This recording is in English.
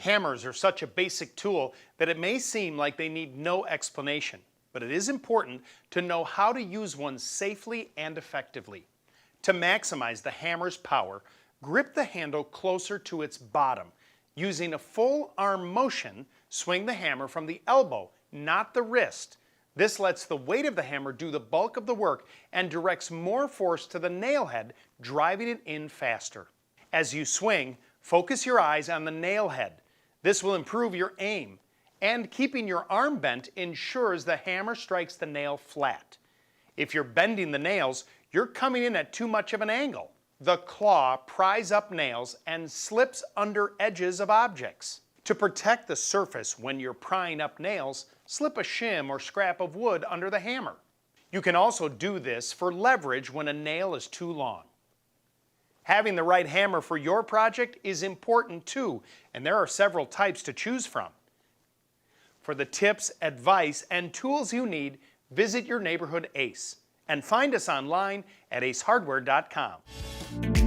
Hammers are such a basic tool that it may seem like they need no explanation, but it is important to know how to use one safely and effectively. To maximize the hammer's power, grip the handle closer to its bottom. Using a full arm motion, swing the hammer from the elbow, not the wrist. This lets the weight of the hammer do the bulk of the work and directs more force to the nail head, driving it in faster. As you swing, focus your eyes on the nail head. This will improve your aim, and keeping your arm bent ensures the hammer strikes the nail flat. If you're bending the nails, you're coming in at too much of an angle. The claw pries up nails and slips under edges of objects. To protect the surface when you're prying up nails, slip a shim or scrap of wood under the hammer. You can also do this for leverage when a nail is too long. Having the right hammer for your project is important too, and there are several types to choose from. For the tips, advice, and tools you need, visit your neighborhood Ace and find us online at acehardware.com.